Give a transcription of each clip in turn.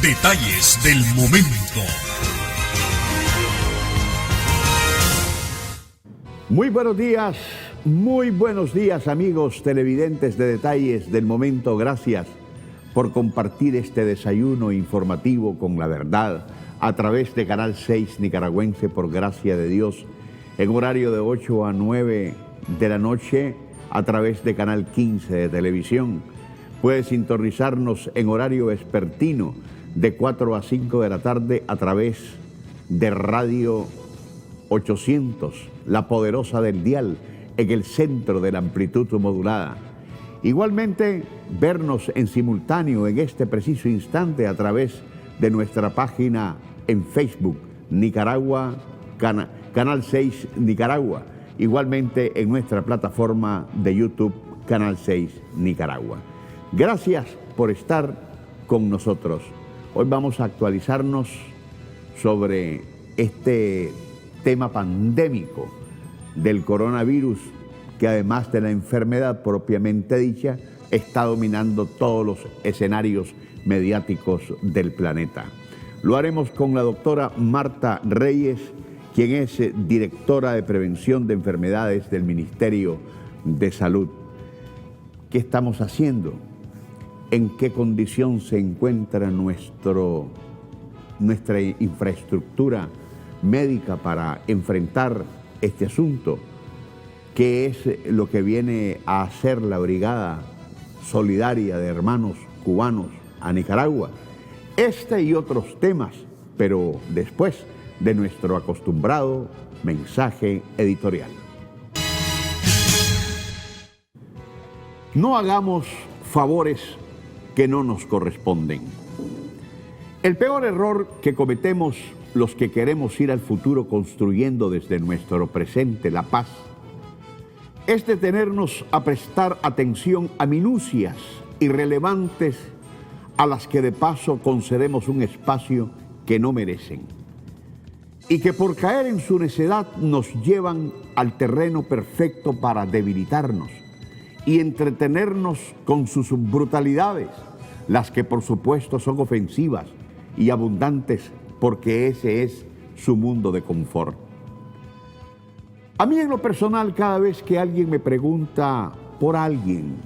Detalles del momento. Muy buenos días amigos televidentes de Detalles del Momento. Gracias por compartir este desayuno informativo con la verdad a través de Canal 6 Nicaragüense, por gracia de Dios, en horario de 8 a 9 de la noche a través de Canal 15 de televisión. Puede sintonizarnos en horario vespertino de 4 a 5 de la tarde a través de Radio 800, la poderosa del dial, en el centro de la amplitud modulada. Igualmente, vernos en simultáneo en este preciso instante a través de nuestra página en Facebook, Nicaragua, Canal 6 Nicaragua. Igualmente en nuestra plataforma de YouTube, Canal 6 Nicaragua. Gracias por estar con nosotros. Hoy vamos a actualizarnos sobre este tema pandémico del coronavirus, que además de la enfermedad propiamente dicha, está dominando todos los escenarios mediáticos del planeta. Lo haremos con la doctora Marta Reyes, quien es directora de Prevención de Enfermedades del Ministerio de Salud. ¿Qué estamos haciendo? ¿En qué condición se encuentra nuestra infraestructura médica para enfrentar este asunto? ¿Qué es lo que viene a hacer la Brigada Solidaria de Hermanos Cubanos a Nicaragua? Este y otros temas, pero después de nuestro acostumbrado mensaje editorial. No hagamos favores que no nos corresponden. El peor error que cometemos los que queremos ir al futuro construyendo desde nuestro presente la paz es detenernos a prestar atención a minucias irrelevantes a las que de paso concedemos un espacio que no merecen y que por caer en su necedad nos llevan al terreno perfecto para debilitarnos y entretenernos con sus brutalidades, las que por supuesto son ofensivas y abundantes porque ese es su mundo de confort. A mí en lo personal, cada vez que alguien me pregunta por alguien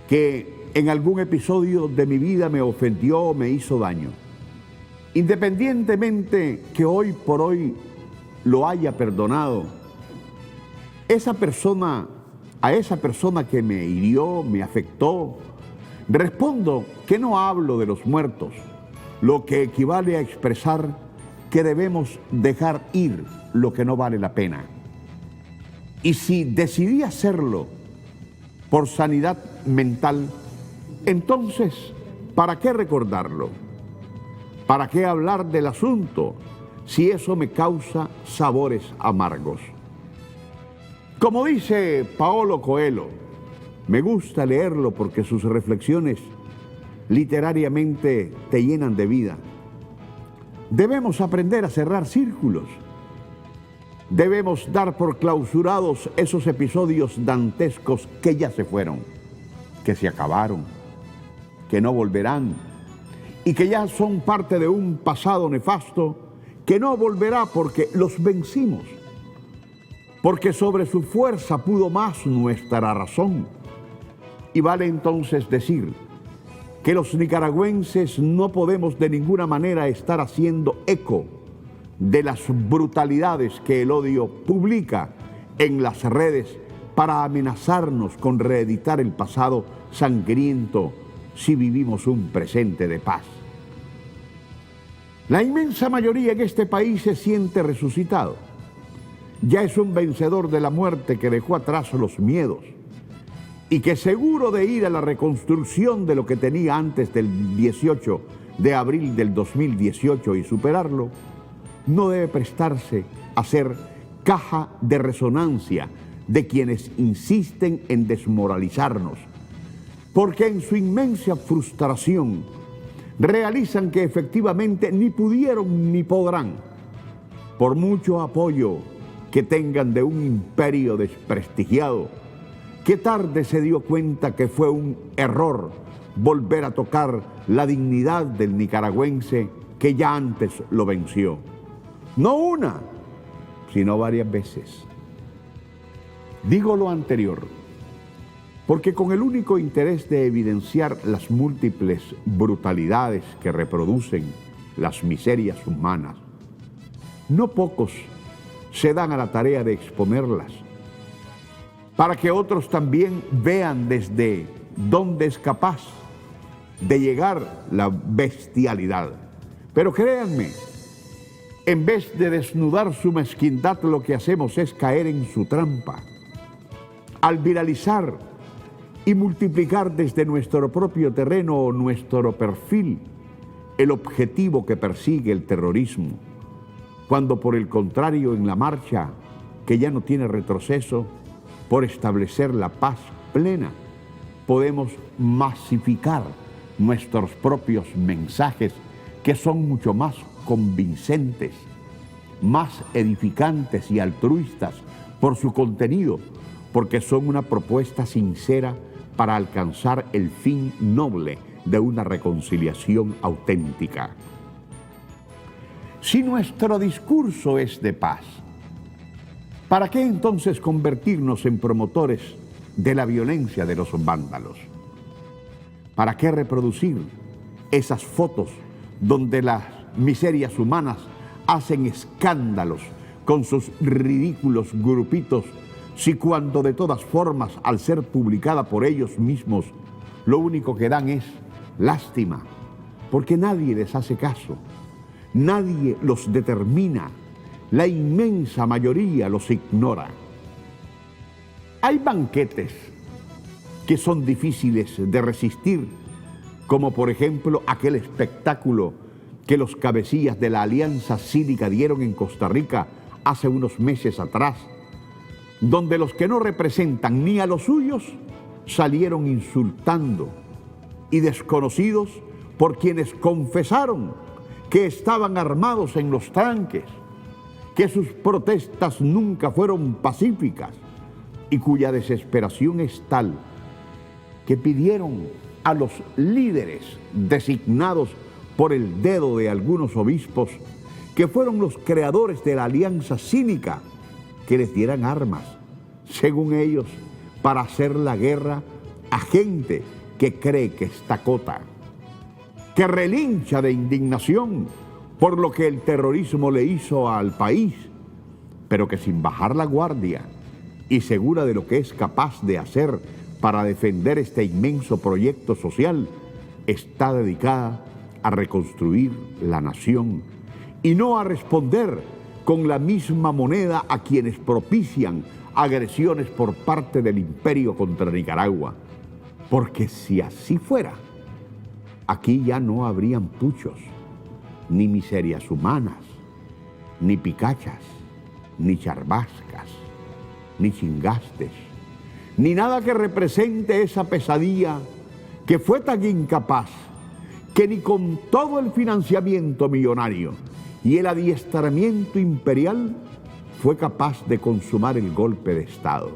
que en algún episodio de mi vida me ofendió o me hizo daño, independientemente que hoy por hoy lo haya perdonado, a esa persona que me hirió, me afectó, respondo que no hablo de los muertos, lo que equivale a expresar que debemos dejar ir lo que no vale la pena. Y si decidí hacerlo por sanidad mental, entonces, ¿para qué recordarlo? ¿Para qué hablar del asunto si eso me causa sabores amargos? Como dice Paulo Coelho, me gusta leerlo porque sus reflexiones literariamente te llenan de vida. Debemos aprender a cerrar círculos. Debemos dar por clausurados esos episodios dantescos que ya se fueron, que se acabaron, que no volverán y que ya son parte de un pasado nefasto que no volverá porque los vencimos, porque sobre su fuerza pudo más nuestra razón. Y vale entonces decir que los nicaragüenses no podemos de ninguna manera estar haciendo eco de las brutalidades que el odio publica en las redes para amenazarnos con reeditar el pasado sangriento si vivimos un presente de paz. La inmensa mayoría en este país se siente resucitado. Ya es un vencedor de la muerte que dejó atrás los miedos y que, seguro de ir a la reconstrucción de lo que tenía antes del 18 de abril del 2018 y superarlo, no debe prestarse a ser caja de resonancia de quienes insisten en desmoralizarnos, porque en su inmensa frustración realizan que efectivamente ni pudieron ni podrán, por mucho apoyo que tengan de un imperio desprestigiado, que tarde se dio cuenta que fue un error volver a tocar la dignidad del nicaragüense que ya antes lo venció. No una, sino varias veces. Digo lo anterior, porque con el único interés de evidenciar las múltiples brutalidades que reproducen las miserias humanas, no pocos se dan a la tarea de exponerlas, para que otros también vean desde dónde es capaz de llegar la bestialidad. Pero créanme, en vez de desnudar su mezquindad, lo que hacemos es caer en su trampa. Al viralizar y multiplicar desde nuestro propio terreno o nuestro perfil el objetivo que persigue el terrorismo, cuando por el contrario en la marcha, que ya no tiene retroceso, por establecer la paz plena, podemos masificar nuestros propios mensajes, que son mucho más convincentes, más edificantes y altruistas por su contenido, porque son una propuesta sincera para alcanzar el fin noble de una reconciliación auténtica. Si nuestro discurso es de paz, ¿para qué entonces convertirnos en promotores de la violencia de los vándalos? ¿Para qué reproducir esas fotos donde las miserias humanas hacen escándalos con sus ridículos grupitos, si cuando de todas formas, al ser publicada por ellos mismos, lo único que dan es lástima, porque nadie les hace caso, nadie los determina, la inmensa mayoría los ignora? Hay banquetes que son difíciles de resistir, como por ejemplo aquel espectáculo que los cabecillas de la Alianza Cívica dieron en Costa Rica hace unos meses atrás, donde los que no representan ni a los suyos salieron insultando y desconocidos por quienes confesaron que estaban armados en los tranques, que sus protestas nunca fueron pacíficas y cuya desesperación es tal que pidieron a los líderes designados por el dedo de algunos obispos, que fueron los creadores de la Alianza Cívica, que les dieran armas, según ellos, para hacer la guerra a gente que cree que está cota, que relincha de indignación por lo que el terrorismo le hizo al país, pero que sin bajar la guardia y segura de lo que es capaz de hacer para defender este inmenso proyecto social, está dedicada a reconstruir la nación y no a responder con la misma moneda a quienes propician agresiones por parte del imperio contra Nicaragua. Porque si así fuera, aquí ya no habrían puchos, ni miserias humanas, ni picachas, ni charbascas, ni chingastes, ni nada que represente esa pesadilla que fue tan incapaz que ni con todo el financiamiento millonario y el adiestramiento imperial fue capaz de consumar el golpe de Estado.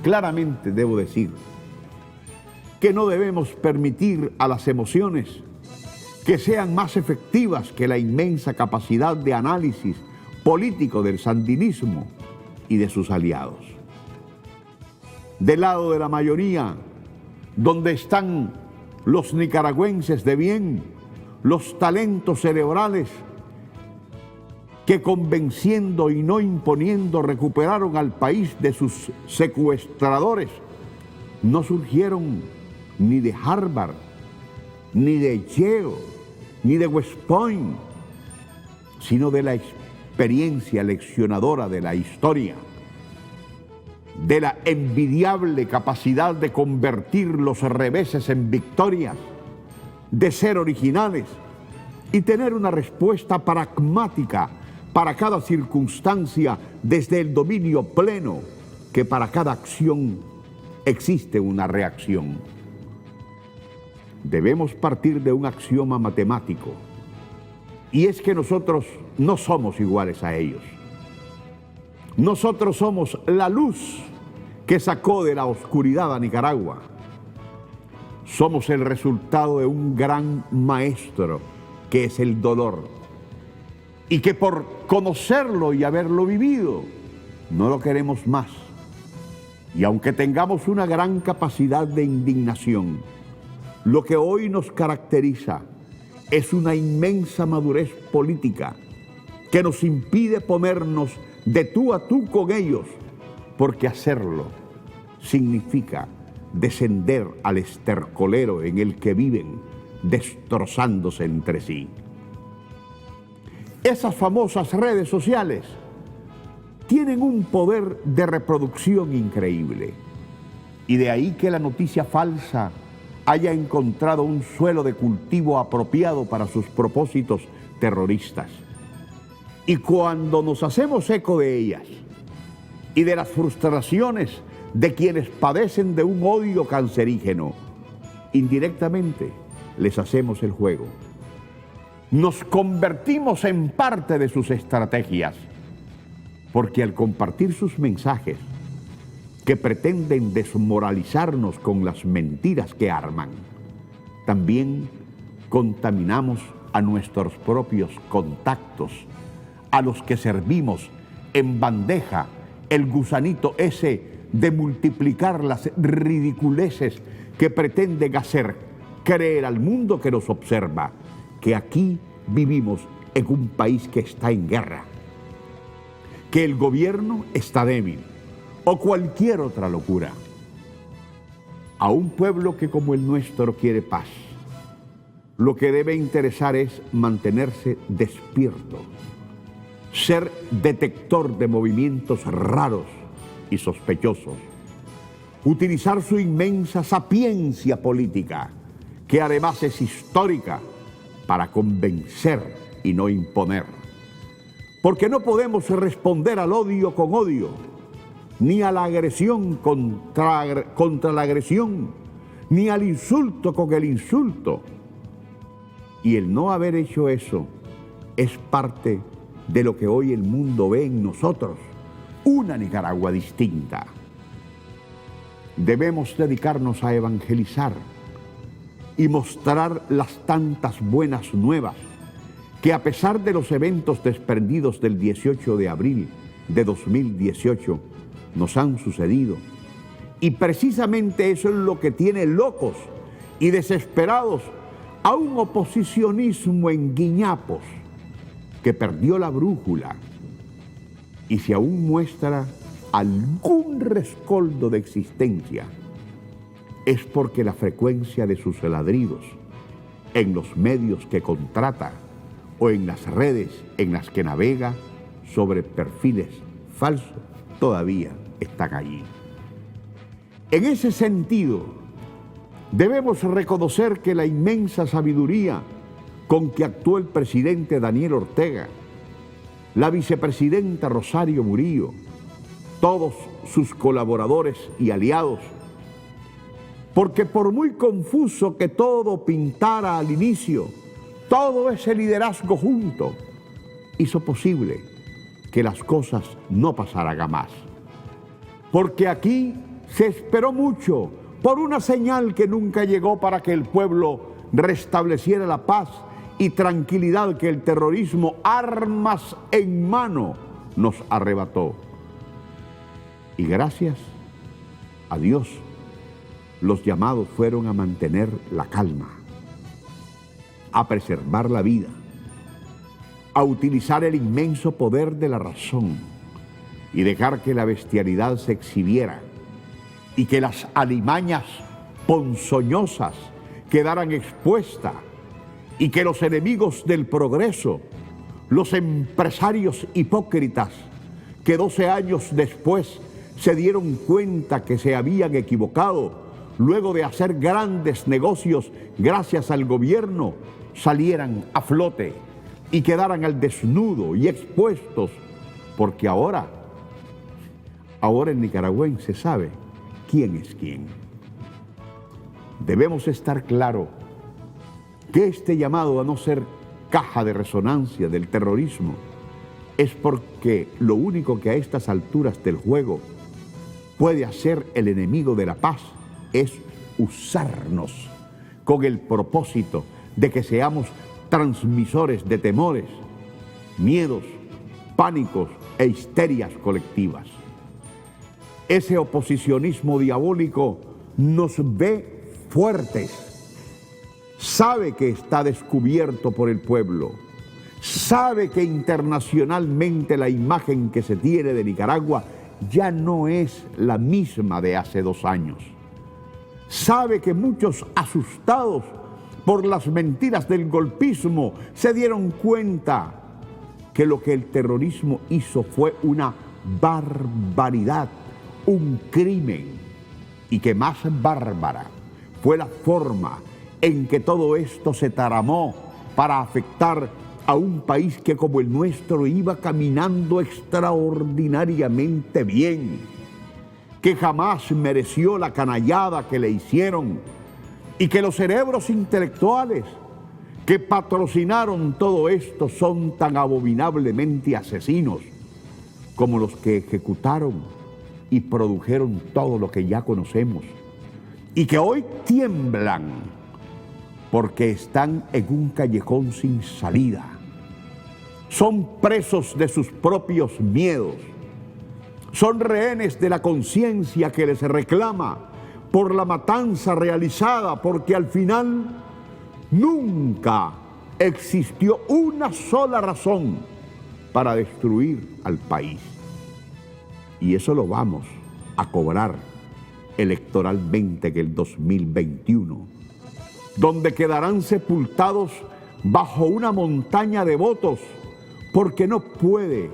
Claramente debo decir que no debemos permitir a las emociones que sean más efectivas que la inmensa capacidad de análisis político del sandinismo y de sus aliados. Del lado de la mayoría, donde están los nicaragüenses de bien, los talentos cerebrales que convenciendo y no imponiendo recuperaron al país de sus secuestradores, no surgieron ni de Harvard, ni de Yale, ni de West Point, sino de la experiencia leccionadora de la historia, de la envidiable capacidad de convertir los reveses en victorias, de ser originales y tener una respuesta pragmática para cada circunstancia desde el dominio pleno, que para cada acción existe una reacción. Debemos partir de un axioma matemático, y es que nosotros no somos iguales a ellos. Nosotros somos la luz que sacó de la oscuridad a Nicaragua. Somos el resultado de un gran maestro que es el dolor, y que por conocerlo y haberlo vivido, no lo queremos más. Y aunque tengamos una gran capacidad de indignación, lo que hoy nos caracteriza es una inmensa madurez política que nos impide ponernos de tú a tú con ellos, porque hacerlo significa descender al estercolero en el que viven, destrozándose entre sí. Esas famosas redes sociales tienen un poder de reproducción increíble, y de ahí que la noticia falsa haya encontrado un suelo de cultivo apropiado para sus propósitos terroristas. Y cuando nos hacemos eco de ellas y de las frustraciones de quienes padecen de un odio cancerígeno, indirectamente les hacemos el juego. Nos convertimos en parte de sus estrategias, porque al compartir sus mensajes que pretenden desmoralizarnos con las mentiras que arman, también contaminamos a nuestros propios contactos, a los que servimos en bandeja el gusanito ese de multiplicar las ridiculeces que pretenden hacer creer al mundo que nos observa que aquí vivimos en un país que está en guerra, que el gobierno está débil o cualquier otra locura. A un pueblo que como el nuestro quiere paz, lo que debe interesar es mantenerse despierto, ser detector de movimientos raros y sospechosos, utilizar su inmensa sapiencia política, que además es histórica, para convencer y no imponer. Porque no podemos responder al odio con odio, ni a la agresión contra la agresión, ni al insulto con el insulto. Y el no haber hecho eso es parte de lo que hoy el mundo ve en nosotros, una Nicaragua distinta. Debemos dedicarnos a evangelizar y mostrar las tantas buenas nuevas que, a pesar de los eventos desprendidos del 18 de abril de 2018, nos han sucedido. Y precisamente eso es lo que tiene locos y desesperados a un oposicionismo en guiñapos que perdió la brújula, y si aún muestra algún rescoldo de existencia, es porque la frecuencia de sus ladridos en los medios que contrata o en las redes en las que navega sobre perfiles falsos todavía están allí. En ese sentido, debemos reconocer que la inmensa sabiduría con que actuó el presidente Daniel Ortega, la vicepresidenta Rosario Murillo, todos sus colaboradores y aliados, porque por muy confuso que todo pintara al inicio, todo ese liderazgo junto hizo posible que las cosas no pasaran a más. Porque aquí se esperó mucho por una señal que nunca llegó para que el pueblo restableciera la paz y tranquilidad que el terrorismo, armas en mano, nos arrebató. Y gracias a Dios, los llamados fueron a mantener la calma, a preservar la vida, a utilizar el inmenso poder de la razón y dejar que la bestialidad se exhibiera y que las alimañas ponzoñosas quedaran expuestas y que los enemigos del progreso, los empresarios hipócritas que 12 años después se dieron cuenta que se habían equivocado luego de hacer grandes negocios gracias al gobierno, salieran a flote y quedaran al desnudo y expuestos, porque ahora el nicaragüense sabe quién es quién. Debemos estar claro que este llamado a no ser caja de resonancia del terrorismo es porque lo único que a estas alturas del juego puede hacer el enemigo de la paz es usarnos con el propósito de que seamos transmisores de temores, miedos, pánicos e histerias colectivas. Ese oposicionismo diabólico nos ve fuertes, sabe que está descubierto por el pueblo, sabe que internacionalmente la imagen que se tiene de Nicaragua ya no es la misma de hace 2 años. Sabe que muchos asustados por las mentiras del golpismo se dieron cuenta que lo que el terrorismo hizo fue una barbaridad, un crimen, y que más bárbara fue la forma en que todo esto se tramó para afectar a un país que como el nuestro iba caminando extraordinariamente bien, que jamás mereció la canallada que le hicieron, y que los cerebros intelectuales que patrocinaron todo esto son tan abominablemente asesinos como los que ejecutaron y produjeron todo lo que ya conocemos, y que hoy tiemblan porque están en un callejón sin salida. Son presos de sus propios miedos, son rehenes de la conciencia que les reclama por la matanza realizada, porque al final nunca existió una sola razón para destruir al país. Y eso lo vamos a cobrar electoralmente en el 2021, donde quedarán sepultados bajo una montaña de votos, porque no puede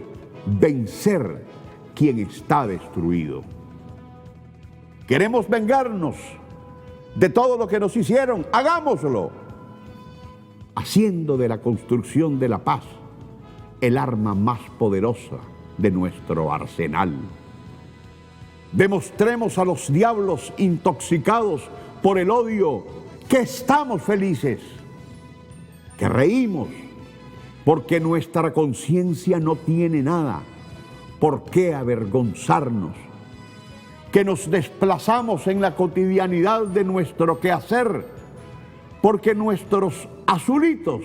vencer quien está destruido. Queremos vengarnos de todo lo que nos hicieron, hagámoslo, haciendo de la construcción de la paz el arma más poderosa de nuestro arsenal. Demostremos a los diablos intoxicados por el odio que estamos felices, que reímos, porque nuestra conciencia no tiene nada por qué avergonzarnos, que nos desplazamos en la cotidianidad de nuestro quehacer, porque nuestros azulitos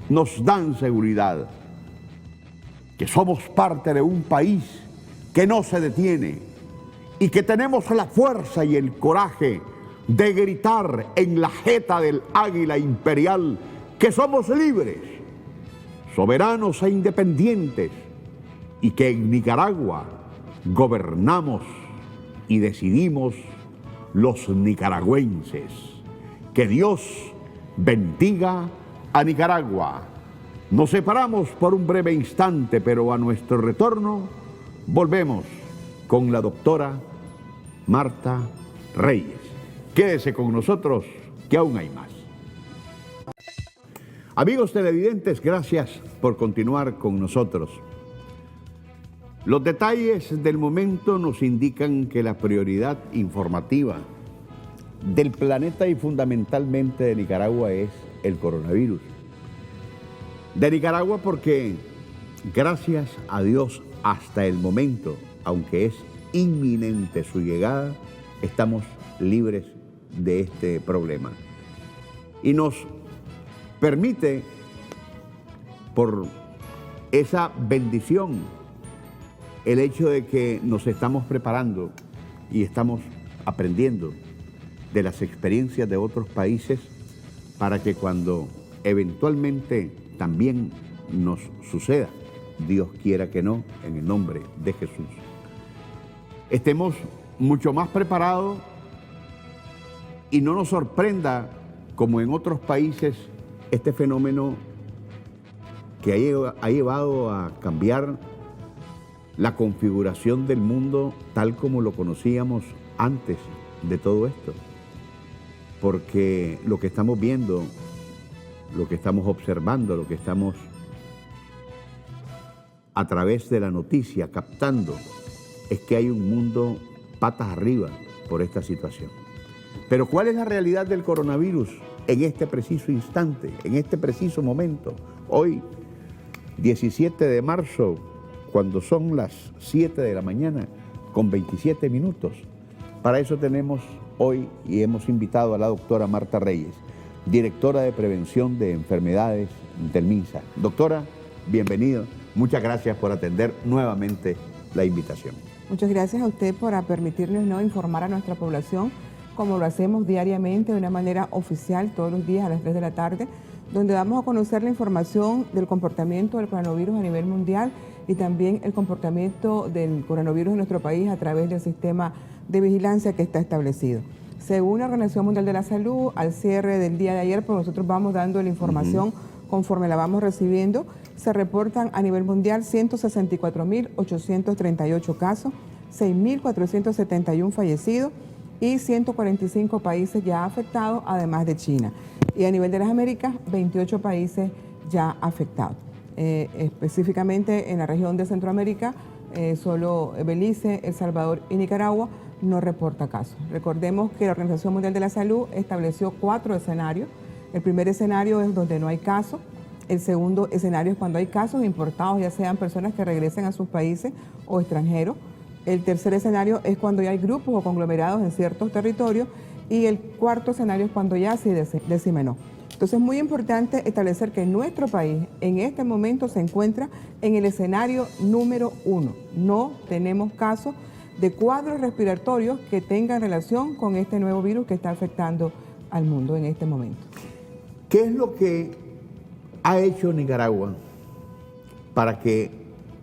nos dan seguridad, que somos parte de un país que no se detiene y que tenemos la fuerza y el coraje de gritar en la jeta del águila imperial que somos libres, soberanos e independientes, y que en Nicaragua gobernamos y decidimos los nicaragüenses. Que Dios bendiga a Nicaragua. Nos separamos por un breve instante, pero a nuestro retorno volvemos con la doctora Marta Reyes. Quédese con nosotros, que aún hay más. Amigos televidentes, gracias por continuar con nosotros. Los detalles del momento nos indican que la prioridad informativa del planeta y fundamentalmente de Nicaragua es el coronavirus. De Nicaragua porque, gracias a Dios, hasta el momento, aunque es inminente su llegada, estamos libres de este problema. Y nos permite, por esa bendición, el hecho de que nos estamos preparando y estamos aprendiendo de las experiencias de otros países para que cuando eventualmente también nos suceda, Dios quiera que no, en el nombre de Jesús, estemos mucho más preparados y no nos sorprenda, como en otros países, este fenómeno que ha llevado a cambiar la configuración del mundo tal como lo conocíamos antes de todo esto. Porque lo que estamos viendo, lo que estamos observando, lo que estamos a través de la noticia captando, es que hay un mundo patas arriba por esta situación. Pero ¿cuál es la realidad del coronavirus en este preciso instante, en este preciso momento? Hoy, 17 de marzo, cuando son las 7 de la mañana con 27 minutos. Para eso tenemos hoy y hemos invitado a la doctora Marta Reyes. directora de Prevención de Enfermedades del MINSA. Doctora, bienvenido. Muchas gracias por atender nuevamente la invitación. Muchas gracias a usted por permitirnos informar a nuestra población, como lo hacemos diariamente de una manera oficial todos los días a las 3 de la tarde, donde damos a conocer la información del comportamiento del coronavirus a nivel mundial y también el comportamiento del coronavirus en nuestro país a través del sistema de vigilancia que está establecido. Según la Organización Mundial de la Salud, al cierre del día de ayer, pues nosotros vamos dando la información conforme la vamos recibiendo. Se reportan a nivel mundial 164.838 casos, 6.471 fallecidos y 145 países ya afectados, además de China. Y a nivel de las Américas, 28 países ya afectados. Específicamente en la región de Centroamérica, solo Belice, El Salvador y Nicaragua no reporta casos. Recordemos que la Organización Mundial de la Salud estableció 4 escenarios. El primer escenario es donde no hay casos. El segundo escenario es cuando hay casos importados, ya sean personas que regresen a sus países o extranjeros. El tercer escenario es cuando ya hay grupos o conglomerados en ciertos territorios. Y el cuarto escenario es cuando ya se diseminó. Entonces es muy importante establecer que nuestro país en este momento se encuentra en el escenario número 1. No tenemos casos de cuadros respiratorios que tengan relación con este nuevo virus que está afectando al mundo en este momento. ¿Qué es lo que ha hecho Nicaragua para que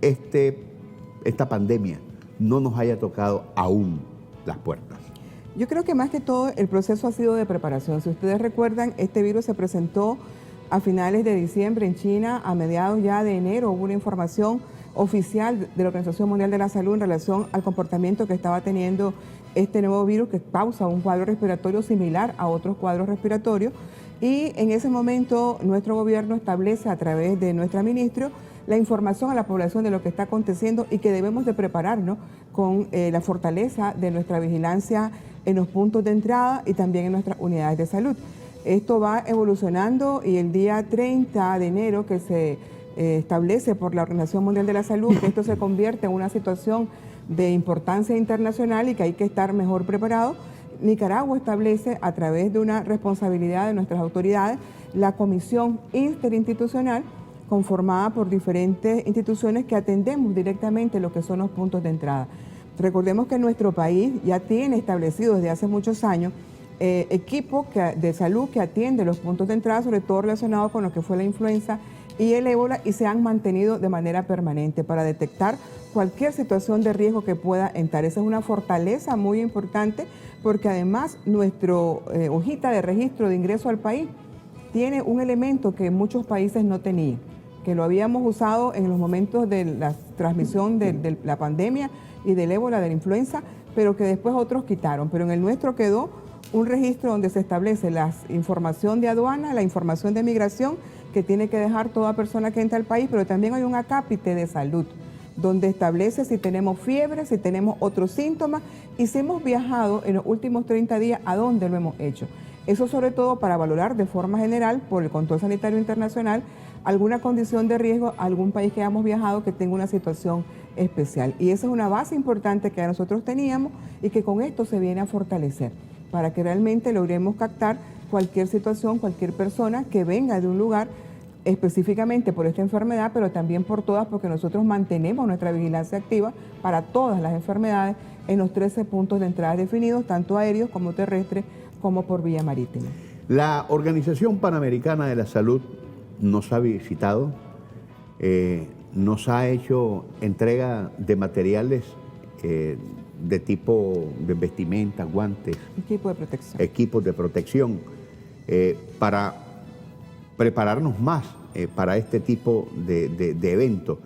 esta pandemia no nos haya tocado aún las puertas? Yo creo que más que todo el proceso ha sido de preparación. Si ustedes recuerdan, este virus se presentó a finales de diciembre en China, a mediados ya de enero hubo una información oficial de la Organización Mundial de la Salud en relación al comportamiento que estaba teniendo este nuevo virus que causa un cuadro respiratorio similar a otros cuadros respiratorios. Y en ese momento nuestro gobierno establece a través de nuestra ministra la información a la población de lo que está aconteciendo y que debemos de prepararnos con la fortaleza de nuestra vigilancia en los puntos de entrada y también en nuestras unidades de salud. Esto va evolucionando y el día 30 de enero que se establece por la Organización Mundial de la Salud que esto se convierte en una situación de importancia internacional y que hay que estar mejor preparado, Nicaragua establece a través de una responsabilidad de nuestras autoridades la Comisión Interinstitucional conformada por diferentes instituciones que atendemos directamente lo que son los puntos de entrada. Recordemos que nuestro país ya tiene establecido desde hace muchos años equipos de salud que atienden los puntos de entrada, sobre todo relacionados con lo que fue la influenza y el ébola, y se han mantenido de manera permanente para detectar cualquier situación de riesgo que pueda entrar. Esa es una fortaleza muy importante porque además nuestra hojita de registro de ingreso al país tiene un elemento que muchos países no tenían, que lo habíamos usado en los momentos de la transmisión de la pandemia y del ébola, de la influenza, pero que después otros quitaron. Pero en el nuestro quedó un registro donde se establece la información de aduana, la información de migración que tiene que dejar toda persona que entra al país, pero también hay un acápite de salud, donde establece si tenemos fiebre, si tenemos otros síntomas y si hemos viajado en los últimos 30 días, a dónde lo hemos hecho. Eso sobre todo para valorar de forma general, por el control sanitario internacional, alguna condición de riesgo a algún país que hayamos viajado que tenga una situación especial. Y esa es una base importante que nosotros teníamos y que con esto se viene a fortalecer, para que realmente logremos captar cualquier situación, cualquier persona que venga de un lugar específicamente por esta enfermedad, pero también por todas, porque nosotros mantenemos nuestra vigilancia activa para todas las enfermedades en los 13 puntos de entrada definidos, tanto aéreos como terrestres, como por vía marítima. La Organización Panamericana de la Salud nos ha visitado, nos ha hecho entrega de materiales de tipo de vestimenta, guantes, equipos de protección para prepararnos más para este tipo de eventos.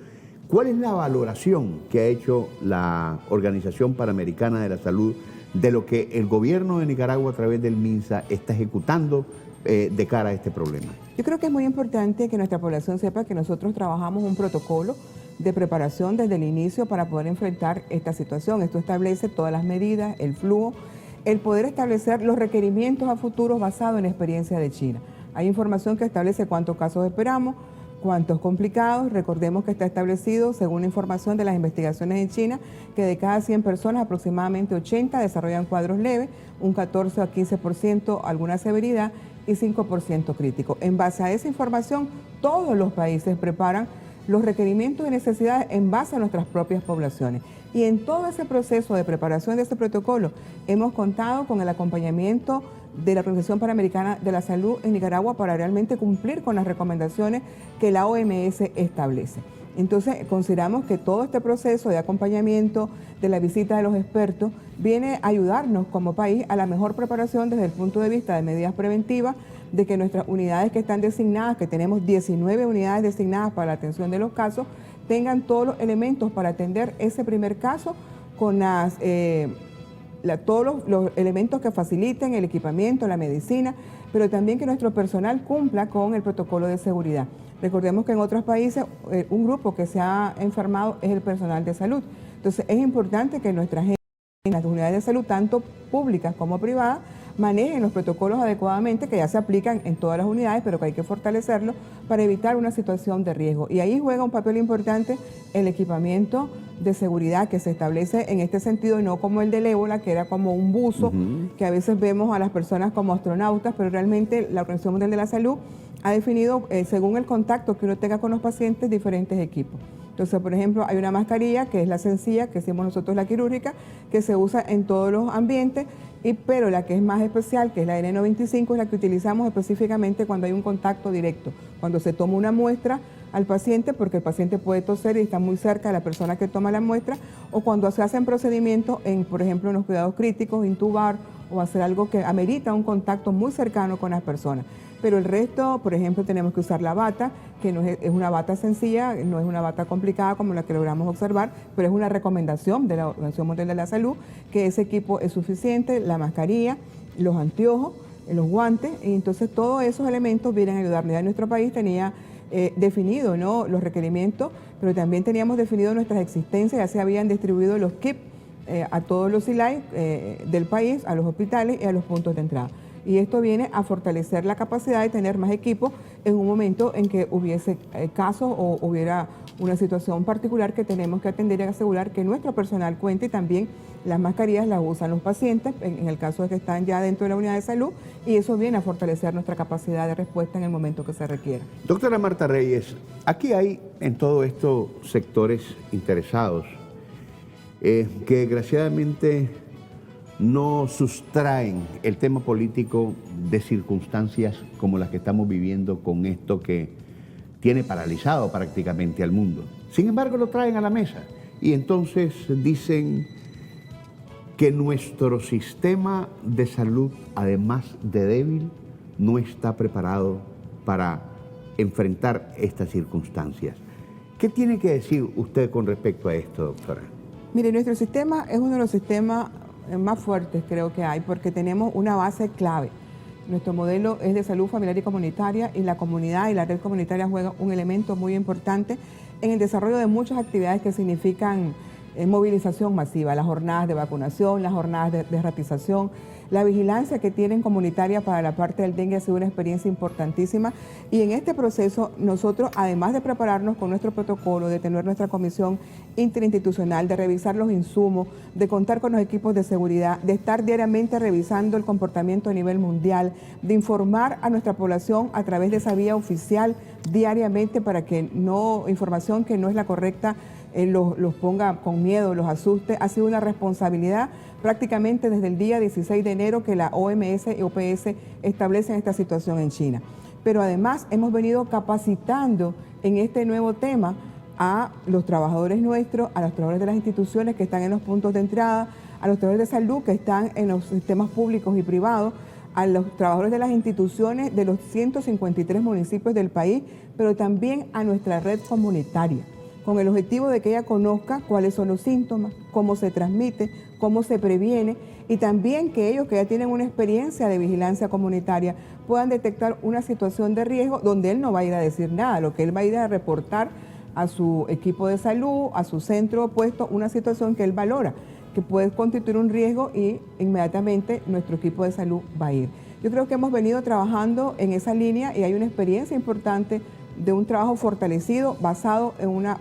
¿Cuál es la valoración que ha hecho la Organización Panamericana de la Salud de lo que el gobierno de Nicaragua a través del MINSA está ejecutando de cara a este problema? Yo creo que es muy importante que nuestra población sepa que nosotros trabajamos un protocolo de preparación desde el inicio para poder enfrentar esta situación. Esto establece todas las medidas, el flujo, el poder establecer los requerimientos a futuro basados en la experiencia de China. Hay información que establece cuántos casos esperamos, cuántos complicados. Recordemos que está establecido, según la información de las investigaciones en China, que de cada 100 personas, aproximadamente 80 desarrollan cuadros leves, un 14 a 15% alguna severidad y 5% crítico. En base a esa información, todos los países preparan los requerimientos y necesidades en base a nuestras propias poblaciones. Y en todo ese proceso de preparación de este protocolo hemos contado con el acompañamiento de la Organización Panamericana de la Salud en Nicaragua para realmente cumplir con las recomendaciones que la OMS establece. Entonces, consideramos que todo este proceso de acompañamiento, de la visita de los expertos, viene a ayudarnos como país a la mejor preparación desde el punto de vista de medidas preventivas, de que nuestras unidades que están designadas, que tenemos 19 unidades designadas para la atención de los casos, tengan todos los elementos para atender ese primer caso con todos los elementos que faciliten el equipamiento, la medicina, pero también que nuestro personal cumpla con el protocolo de seguridad. Recordemos que en otros países un grupo que se ha enfermado es el personal de salud. Entonces es importante que nuestra gente en las unidades de salud, tanto públicas como privadas, manejen los protocolos adecuadamente, que ya se aplican en todas las unidades, pero que hay que fortalecerlos para evitar una situación de riesgo. Y ahí juega un papel importante el equipamiento de seguridad que se establece en este sentido, y no como el del ébola, que era como un buzo, que a veces vemos a las personas como astronautas, pero realmente la Organización Mundial de la Salud ha definido, según el contacto que uno tenga con los pacientes, diferentes equipos. Entonces, por ejemplo, hay una mascarilla que es la sencilla, que decimos nosotros la quirúrgica, que se usa en todos los ambientes, pero la que es más especial, que es la N95, es la que utilizamos específicamente cuando hay un contacto directo, cuando se toma una muestra al paciente, porque el paciente puede toser y está muy cerca de la persona que toma la muestra, o cuando se hacen procedimientos, por ejemplo, en los cuidados críticos, intubar o hacer algo que amerita un contacto muy cercano con las personas. Pero el resto, por ejemplo, tenemos que usar la bata, que no es una bata sencilla, no es una bata complicada como la que logramos observar, pero es una recomendación de la Organización Mundial de la Salud, que ese equipo es suficiente, la mascarilla, los anteojos, los guantes, y entonces todos esos elementos vienen a ayudarnos. Ya nuestro país tenía definido, ¿no?, los requerimientos, pero también teníamos definido nuestras existencias, ya se habían distribuido los kits a todos los CILAI del país, a los hospitales y a los puntos de entrada. Y esto viene a fortalecer la capacidad de tener más equipos en un momento en que hubiese casos o hubiera una situación particular que tenemos que atender y asegurar que nuestro personal cuente. Y también las mascarillas las usan los pacientes en el caso de que están ya dentro de la unidad de salud, y eso viene a fortalecer nuestra capacidad de respuesta en el momento que se requiera. Doctora Marta Reyes, aquí hay en todo esto sectores interesados que desgraciadamente no sustraen el tema político de circunstancias como las que estamos viviendo con esto que tiene paralizado prácticamente al mundo. Sin embargo, lo traen a la mesa y entonces dicen que nuestro sistema de salud, además de débil, no está preparado para enfrentar estas circunstancias. ¿Qué tiene que decir usted con respecto a esto, doctora? Mire, nuestro sistema es uno de los sistemas más fuertes creo que hay, porque tenemos una base clave. Nuestro modelo es de salud familiar y comunitaria, y la comunidad y la red comunitaria juegan un elemento muy importante en el desarrollo de muchas actividades que significan movilización masiva, las jornadas de vacunación, las jornadas de ratización, la vigilancia que tienen comunitaria para la parte del dengue ha sido una experiencia importantísima, y en este proceso nosotros, además de prepararnos con nuestro protocolo, de tener nuestra comisión interinstitucional, de revisar los insumos, de contar con los equipos de seguridad, de estar diariamente revisando el comportamiento a nivel mundial, de informar a nuestra población a través de esa vía oficial diariamente para que información que no es la correcta los ponga con miedo, los asuste. Ha sido una responsabilidad prácticamente desde el día 16 de enero que la OMS y OPS establecen esta situación en China. Pero además hemos venido capacitando en este nuevo tema a los trabajadores nuestros, a los trabajadores de las instituciones que están en los puntos de entrada, a los trabajadores de salud que están en los sistemas públicos y privados, a los trabajadores de las instituciones de los 153 municipios del país, pero también a nuestra red comunitaria, con el objetivo de que ella conozca cuáles son los síntomas, cómo se transmite, cómo se previene, y también que ellos que ya tienen una experiencia de vigilancia comunitaria puedan detectar una situación de riesgo donde él no va a ir a decir nada, lo que él va a ir a reportar a su equipo de salud, a su centro opuesto, una situación que él valora, que puede constituir un riesgo, y inmediatamente nuestro equipo de salud va a ir. Yo creo que hemos venido trabajando en esa línea y hay una experiencia importante de un trabajo fortalecido basado en una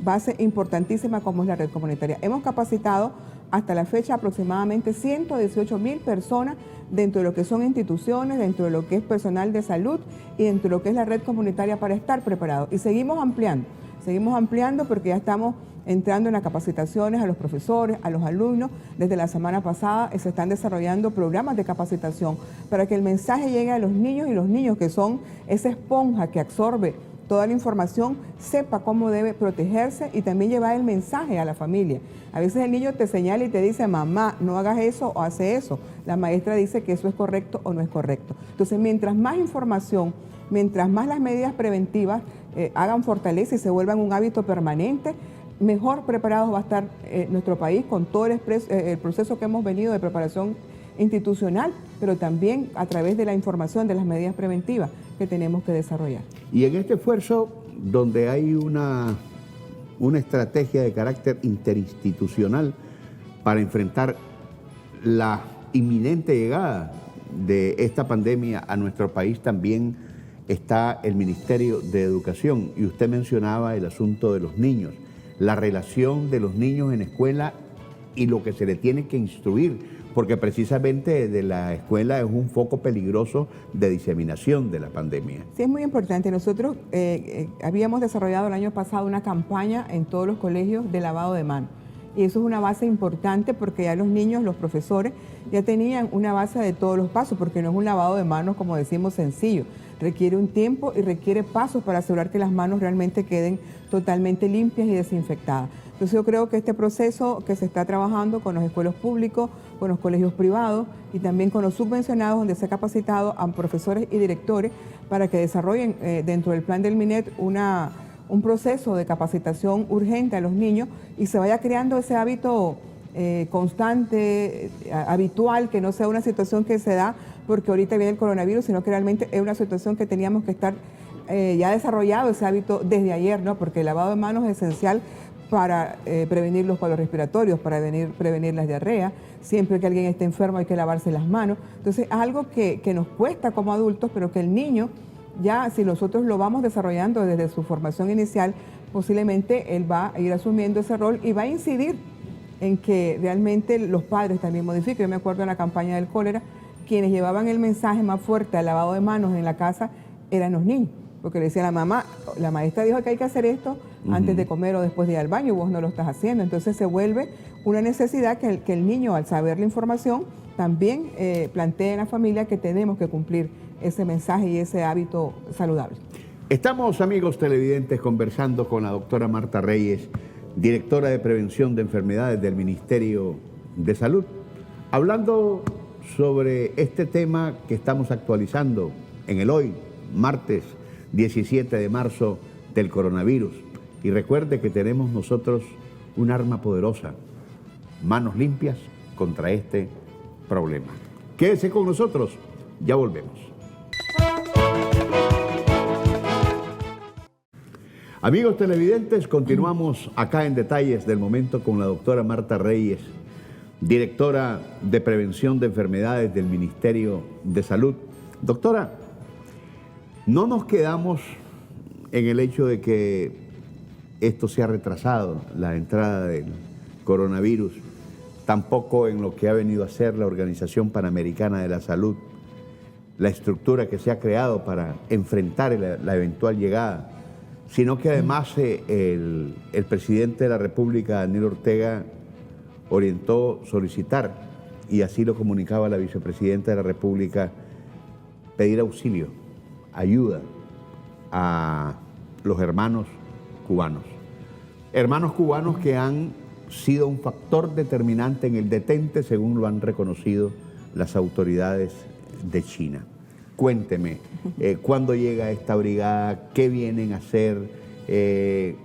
base importantísima como es la red comunitaria. Hemos capacitado hasta la fecha aproximadamente 118.000 personas dentro de lo que son instituciones, dentro de lo que es personal de salud y dentro de lo que es la red comunitaria para estar preparados. Y seguimos ampliando porque ya estamos entrando en las capacitaciones a los profesores, a los alumnos. Desde la semana pasada se están desarrollando programas de capacitación para que el mensaje llegue a los niños, y los niños, que son esa esponja que absorbe toda la información, sepa cómo debe protegerse y también llevar el mensaje a la familia. A veces el niño te señala y te dice: mamá, no hagas eso o hace eso. La maestra dice que eso es correcto o no es correcto. Entonces, mientras más información, mientras más las medidas preventivas hagan fortaleza y se vuelvan un hábito permanente, mejor preparados va a estar nuestro país con todo el proceso que hemos venido de preparación institucional, pero también a través de la información de las medidas preventivas que tenemos que desarrollar. Y en este esfuerzo, donde hay una estrategia de carácter interinstitucional para enfrentar la inminente llegada de esta pandemia a nuestro país, también está el Ministerio de Educación. Y usted mencionaba el asunto de los niños, la relación de los niños en escuela y lo que se le tiene que instruir, porque precisamente de la escuela es un foco peligroso de diseminación de la pandemia. Sí, es muy importante. Nosotros habíamos desarrollado el año pasado una campaña en todos los colegios de lavado de manos. Y eso es una base importante porque ya los niños, los profesores, ya tenían una base de todos los pasos, porque no es un lavado de manos, como decimos, sencillo. Requiere un tiempo y requiere pasos para asegurar que las manos realmente queden totalmente limpias y desinfectadas. Entonces yo creo que este proceso que se está trabajando con los escuelos públicos, con los colegios privados y también con los subvencionados, donde se ha capacitado a profesores y directores para que desarrollen dentro del plan del MINET un proceso de capacitación urgente a los niños y se vaya creando ese hábito constante, habitual, que no sea una situación que se da porque ahorita viene el coronavirus, sino que realmente es una situación que teníamos que estar ya desarrollado ese hábito desde ayer, ¿no? Porque el lavado de manos es esencial para prevenir los cuadros respiratorios, para prevenir las diarreas. Siempre que alguien esté enfermo hay que lavarse las manos. Entonces es algo que nos cuesta como adultos, pero que el niño, ya si nosotros lo vamos desarrollando desde su formación inicial, posiblemente él va a ir asumiendo ese rol y va a incidir en que realmente los padres también modifiquen. Yo me acuerdo en la campaña del cólera, quienes llevaban el mensaje más fuerte al lavado de manos en la casa eran los niños, porque le decía a la mamá: la maestra dijo que hay que hacer esto antes de comer o después de ir al baño, y vos no lo estás haciendo. Entonces se vuelve una necesidad que el niño, al saber la información, también plantea en la familia que tenemos que cumplir ese mensaje y ese hábito saludable. Estamos, amigos televidentes, conversando con la doctora Marta Reyes, directora de Prevención de Enfermedades del Ministerio de Salud, hablando sobre este tema que estamos actualizando en el hoy, martes 17 de marzo, del coronavirus. Y recuerde que tenemos nosotros un arma poderosa, manos limpias contra este problema. Quédese con nosotros, ya volvemos. Amigos televidentes, continuamos acá en Detalles del Momento con la doctora Marta Reyes, directora de Prevención de Enfermedades del Ministerio de Salud. Doctora, no nos quedamos en el hecho de que esto se ha retrasado, la entrada del coronavirus, tampoco en lo que ha venido a ser la Organización Panamericana de la Salud, la estructura que se ha creado para enfrentar la eventual llegada, sino que además el presidente de la República, Daniel Ortega, orientó solicitar, y así lo comunicaba la vicepresidenta de la República, pedir auxilio, ayuda a los hermanos cubanos. Hermanos cubanos que han sido un factor determinante en el detente, según lo han reconocido las autoridades de China. Cuénteme, ¿cuándo llega esta brigada? ¿Qué vienen a hacer? ¿Qué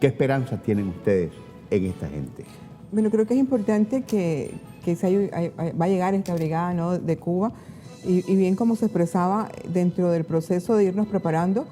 esperanzas tienen ustedes en esta gente? Bueno, creo que es importante que va a llegar esta brigada, ¿no?, de Cuba, y bien como se expresaba dentro del proceso de irnos preparando,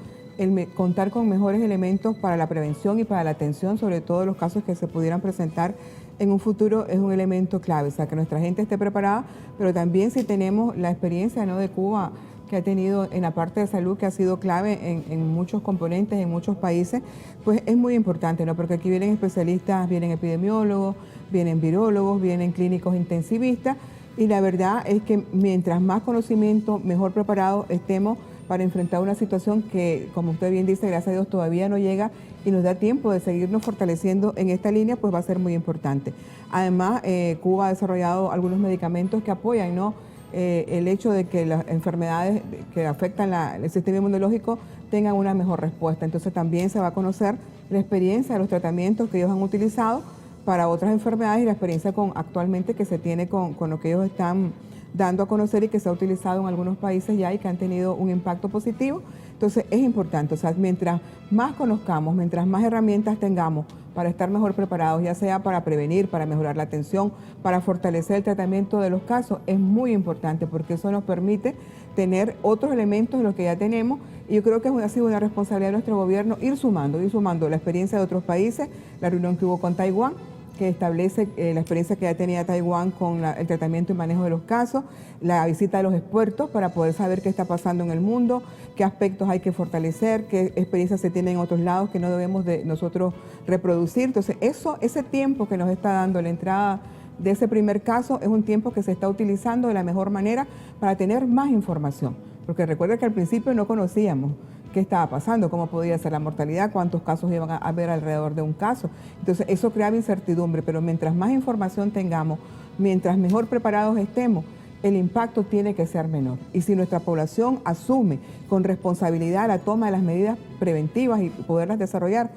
contar con mejores elementos para la prevención y para la atención, sobre todo los casos que se pudieran presentar en un futuro, es un elemento clave. O sea, que nuestra gente esté preparada, pero también si tenemos la experiencia, ¿no?, de Cuba, que ha tenido en la parte de salud, que ha sido clave en muchos componentes, en muchos países, pues es muy importante, ¿no? Porque aquí vienen especialistas, vienen epidemiólogos, vienen virólogos, vienen clínicos intensivistas, y la verdad es que mientras más conocimiento, mejor preparados estemos para enfrentar una situación que, como usted bien dice, gracias a Dios todavía no llega y nos da tiempo de seguirnos fortaleciendo en esta línea, pues va a ser muy importante. Además, Cuba ha desarrollado algunos medicamentos que apoyan, ¿no?, el hecho de que las enfermedades que afectan el sistema inmunológico tengan una mejor respuesta. Entonces también se va a conocer la experiencia de los tratamientos que ellos han utilizado para otras enfermedades y la experiencia actualmente que se tiene con lo que ellos están dando a conocer y que se ha utilizado en algunos países ya y que han tenido un impacto positivo. Entonces es importante, o sea, mientras más conozcamos, mientras más herramientas tengamos para estar mejor preparados, ya sea para prevenir, para mejorar la atención, para fortalecer el tratamiento de los casos, es muy importante porque eso nos permite tener otros elementos de los que ya tenemos, y yo creo que ha sido una responsabilidad de nuestro gobierno ir sumando la experiencia de otros países, la reunión que hubo con Taiwán, que establece la experiencia que ya tenía Taiwán con el tratamiento y manejo de los casos, la visita de los expertos para poder saber qué está pasando en el mundo, qué aspectos hay que fortalecer, qué experiencias se tienen en otros lados que no debemos de nosotros reproducir. Entonces, ese tiempo que nos está dando la entrada de ese primer caso es un tiempo que se está utilizando de la mejor manera para tener más información. Porque recuerda que al principio no conocíamos qué estaba pasando, cómo podía ser la mortalidad, cuántos casos iban a haber alrededor de un caso. Entonces eso creaba incertidumbre, pero mientras más información tengamos, mientras mejor preparados estemos, el impacto tiene que ser menor. Y si nuestra población asume con responsabilidad la toma de las medidas preventivas y poderlas desarrollar,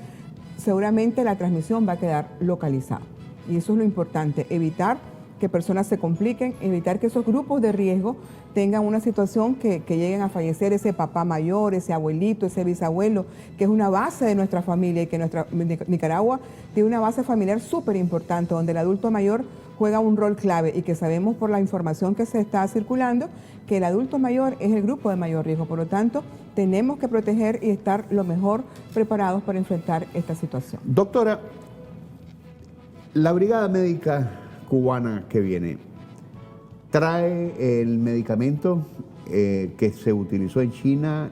seguramente la transmisión va a quedar localizada. Y eso es lo importante, evitar que personas se compliquen, evitar que esos grupos de riesgo tengan una situación que lleguen a fallecer, ese papá mayor, ese abuelito, ese bisabuelo, que es una base de nuestra familia y que Nicaragua tiene una base familiar súper importante, donde el adulto mayor juega un rol clave y que sabemos por la información que se está circulando que el adulto mayor es el grupo de mayor riesgo. Por lo tanto, tenemos que proteger y estar lo mejor preparados para enfrentar esta situación. Doctora, la Brigada Médica Cubana que viene, ¿trae el medicamento que se utilizó en China?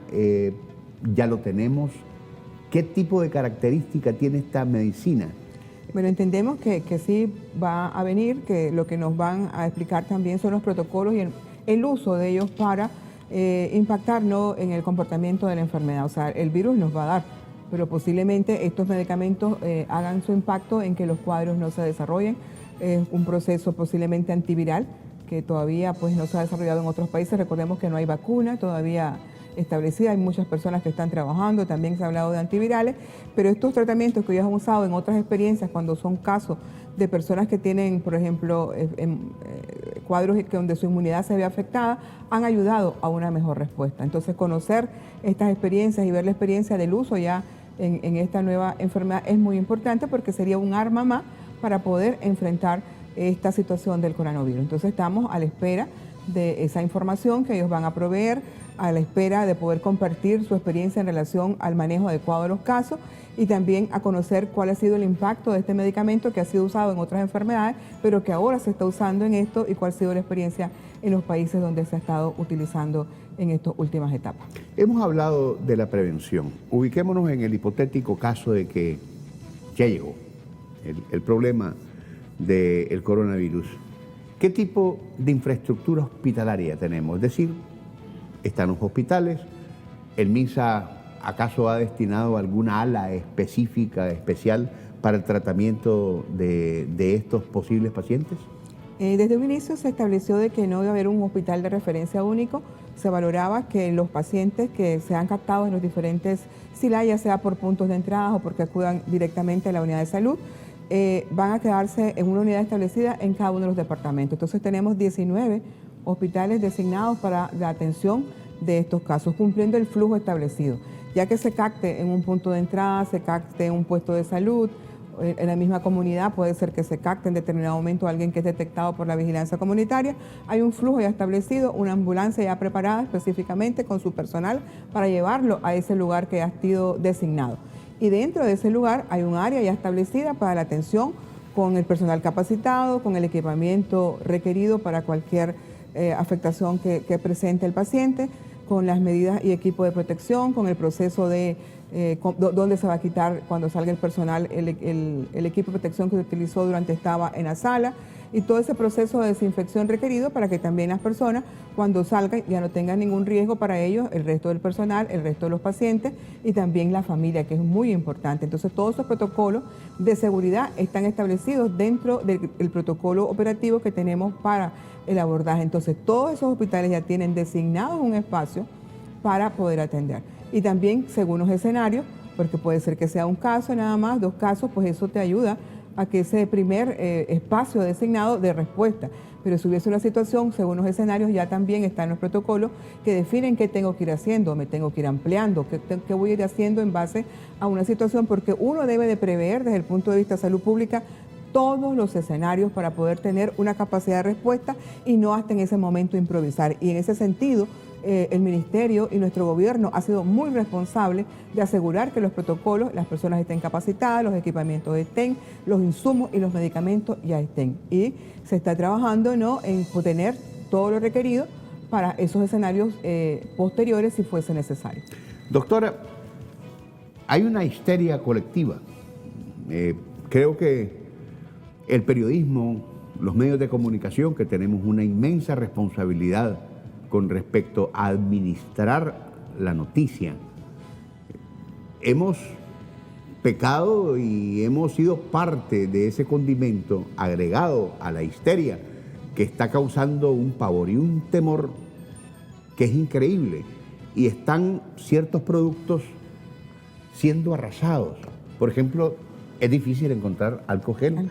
¿Ya lo tenemos? ¿Qué tipo de característica tiene esta medicina? Bueno, entendemos que sí va a venir, que lo que nos van a explicar también son los protocolos y el uso de ellos para impactar, ¿no?, en el comportamiento de la enfermedad. O sea, el virus nos va a dar, pero posiblemente estos medicamentos hagan su impacto en que los cuadros no se desarrollen. Es un proceso posiblemente antiviral que todavía pues no se ha desarrollado en otros países. Recordemos que no hay vacuna todavía establecida, hay muchas personas que están trabajando, también se ha hablado de antivirales, pero estos tratamientos que ellos han usado en otras experiencias, cuando son casos de personas que tienen, por ejemplo, cuadros donde su inmunidad se ve afectada, han ayudado a una mejor respuesta. Entonces, conocer estas experiencias y ver la experiencia del uso ya en esta nueva enfermedad es muy importante porque sería un arma más para poder enfrentar esta situación del coronavirus. Entonces estamos a la espera de esa información que ellos van a proveer, a la espera de poder compartir su experiencia en relación al manejo adecuado de los casos y también a conocer cuál ha sido el impacto de este medicamento que ha sido usado en otras enfermedades, pero que ahora se está usando en esto y cuál ha sido la experiencia en los países donde se ha estado utilizando en estas últimas etapas. Hemos hablado de la prevención. Ubiquémonos en el hipotético caso de que ya llegó el problema del coronavirus. ¿Qué tipo de infraestructura hospitalaria tenemos? Es decir, están los hospitales, ¿el MINSA acaso ha destinado alguna ala específica, especial para el tratamiento de estos posibles pacientes? Desde un inicio se estableció de que no debe haber un hospital de referencia único. Se valoraba que los pacientes que se han captado en los diferentes SILA, ya sea por puntos de entrada o porque acudan directamente a la unidad de salud, van a quedarse en una unidad establecida en cada uno de los departamentos. Entonces tenemos 19 hospitales designados para la atención de estos casos, cumpliendo el flujo establecido. Ya que se capte en un punto de entrada, se capte en un puesto de salud, en la misma comunidad, puede ser que se capte en determinado momento alguien que es detectado por la vigilancia comunitaria. Hay un flujo ya establecido, una ambulancia ya preparada específicamente con su personal para llevarlo a ese lugar que ha sido designado. Y dentro de ese lugar hay un área ya establecida para la atención con el personal capacitado, con el equipamiento requerido para cualquier afectación que presente el paciente, con las medidas y equipo de protección, con el proceso de dónde se va a quitar cuando salga el personal el equipo de protección que se utilizó durante estaba en la sala, y todo ese proceso de desinfección requerido para que también las personas cuando salgan ya no tengan ningún riesgo para ellos, el resto del personal, el resto de los pacientes y también la familia, que es muy importante. Entonces todos esos protocolos de seguridad están establecidos dentro del protocolo operativo que tenemos para el abordaje. Entonces todos esos hospitales ya tienen designado un espacio para poder atender. Y también según los escenarios, porque puede ser que sea un caso nada más, 2 casos, pues eso te ayuda a que ese primer espacio designado de respuesta. Pero si hubiese una situación, según los escenarios, ya también están los protocolos que definen qué tengo que ir haciendo, me tengo que ir ampliando, qué voy a ir haciendo en base a una situación, porque uno debe de prever desde el punto de vista de salud pública todos los escenarios para poder tener una capacidad de respuesta y no hasta en ese momento improvisar. Y en ese sentido, el Ministerio y nuestro gobierno ha sido muy responsable de asegurar que los protocolos, las personas estén capacitadas, los equipamientos estén, los insumos y los medicamentos ya estén. Y se está trabajando, ¿no?, en tener todo lo requerido para esos escenarios posteriores si fuese necesario. Doctora, hay una histeria colectiva. Creo que el periodismo, los medios de comunicación, que tenemos una inmensa responsabilidad con respecto a administrar la noticia. Hemos pecado y hemos sido parte de ese condimento agregado a la histeria que está causando un pavor y un temor que es increíble. Y están ciertos productos siendo arrasados. Por ejemplo, es difícil encontrar alcohol gel.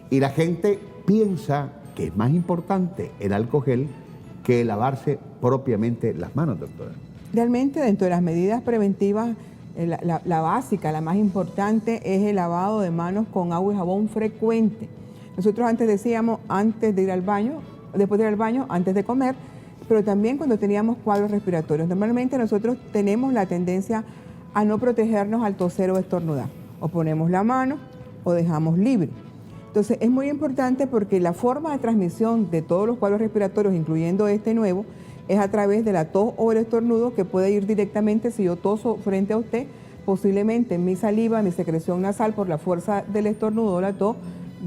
Y la gente piensa que es más importante el alcohol gel que lavarse propiamente las manos, doctora. Realmente, dentro de las medidas preventivas, la básica, la más importante, es el lavado de manos con agua y jabón frecuente. Nosotros antes decíamos, antes de ir al baño, después de ir al baño, antes de comer, pero también cuando teníamos cuadros respiratorios. Normalmente nosotros tenemos la tendencia a no protegernos al toser o estornudar. O ponemos la mano o dejamos libre. Entonces es muy importante porque la forma de transmisión de todos los cuadros respiratorios, incluyendo este nuevo, es a través de la tos o el estornudo, que puede ir directamente, si yo toso frente a usted, posiblemente mi saliva, mi secreción nasal, por la fuerza del estornudo o la tos,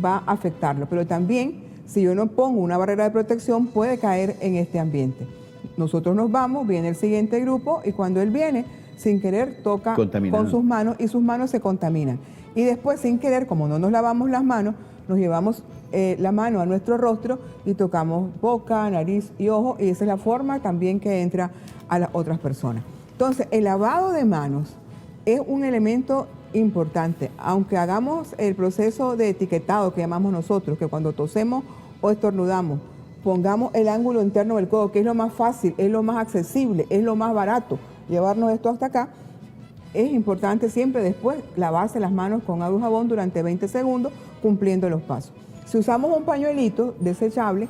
va a afectarlo. Pero también, si yo no pongo una barrera de protección, puede caer en este ambiente. Nosotros nos vamos, viene el siguiente grupo y cuando él viene, sin querer, toca con sus manos y sus manos se contaminan. Y después, sin querer, como no nos lavamos las manos, nos llevamos la mano a nuestro rostro y tocamos boca, nariz y ojo, y esa es la forma también que entra a las otras personas. Entonces, el lavado de manos es un elemento importante. Aunque hagamos el proceso de etiquetado que llamamos nosotros, que cuando tosemos o estornudamos, pongamos el ángulo interno del codo, que es lo más fácil, es lo más accesible, es lo más barato, llevarnos esto hasta acá, es importante siempre después lavarse las manos con agua y jabón durante 20 segundos, cumpliendo los pasos. Si usamos un pañuelito desechable,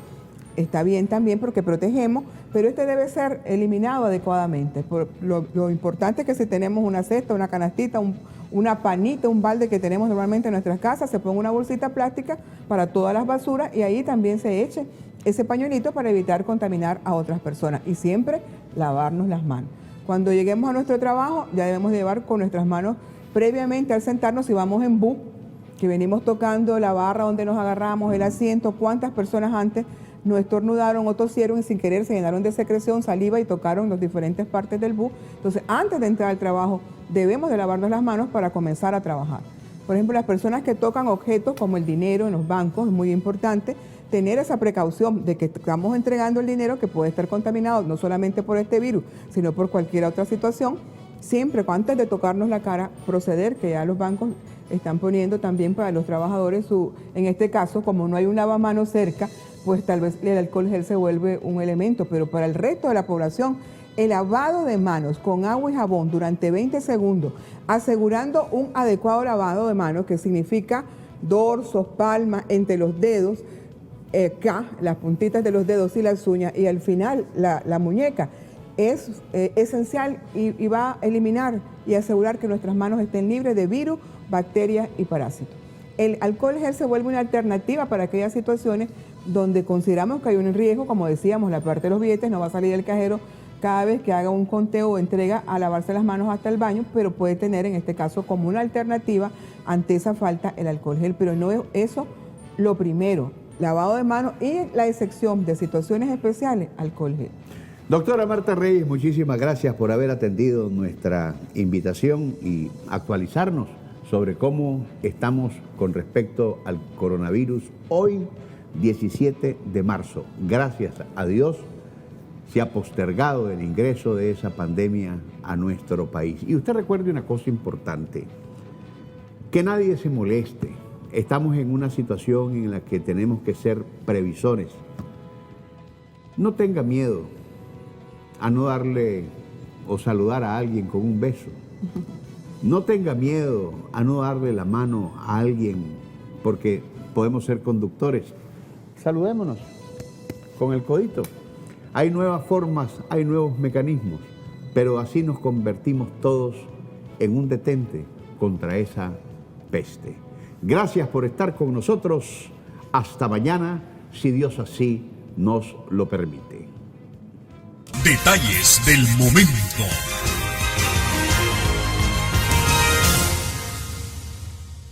está bien también porque protegemos, pero este debe ser eliminado adecuadamente. Lo importante es que si tenemos una cesta, una canastita, una panita, un balde que tenemos normalmente en nuestras casas, se ponga una bolsita plástica para todas las basuras y ahí también se eche ese pañuelito para evitar contaminar a otras personas. Y siempre lavarnos las manos. Cuando lleguemos a nuestro trabajo, ya debemos llevar con nuestras manos previamente al sentarnos, si vamos en bus, que venimos tocando la barra donde nos agarramos, el asiento, cuántas personas antes no estornudaron o tosieron y sin querer se llenaron de secreción, saliva y tocaron las diferentes partes del bus. Entonces, antes de entrar al trabajo, debemos de lavarnos las manos para comenzar a trabajar. Por ejemplo, las personas que tocan objetos como el dinero en los bancos, es muy importante tener esa precaución de que estamos entregando el dinero que puede estar contaminado no solamente por este virus, sino por cualquier otra situación. Siempre, antes de tocarnos la cara, proceder, que ya los bancos están poniendo también para los trabajadores, en este caso, como no hay un lavamanos cerca, pues tal vez el alcohol gel se vuelve un elemento, pero para el resto de la población, el lavado de manos con agua y jabón durante 20 segundos, asegurando un adecuado lavado de manos, que significa dorsos, palmas, entre los dedos, acá, las puntitas de los dedos y las uñas, y al final la muñeca, es esencial y va a eliminar y asegurar que nuestras manos estén libres de virus, bacterias y parásitos. El alcohol gel se vuelve una alternativa para aquellas situaciones donde consideramos que hay un riesgo, como decíamos, la parte de los billetes no va a salir del cajero cada vez que haga un conteo o entrega a lavarse las manos hasta el baño, pero puede tener en este caso como una alternativa ante esa falta el alcohol gel. Pero no es eso lo primero, lavado de manos y la excepción de situaciones especiales, alcohol gel. Doctora Marta Reyes, muchísimas gracias por haber atendido nuestra invitación y actualizarnos sobre cómo estamos con respecto al coronavirus hoy, 17 de marzo. Gracias a Dios se ha postergado el ingreso de esa pandemia a nuestro país. Y usted recuerde una cosa importante, que nadie se moleste. Estamos en una situación en la que tenemos que ser previsores. No tenga miedo a no darle o saludar a alguien con un beso. No tenga miedo a no darle la mano a alguien porque podemos ser conductores. Saludémonos con el codito. Hay nuevas formas, hay nuevos mecanismos, pero así nos convertimos todos en un detente contra esa peste. Gracias por estar con nosotros. Hasta mañana, si Dios así nos lo permite. Detalles del momento.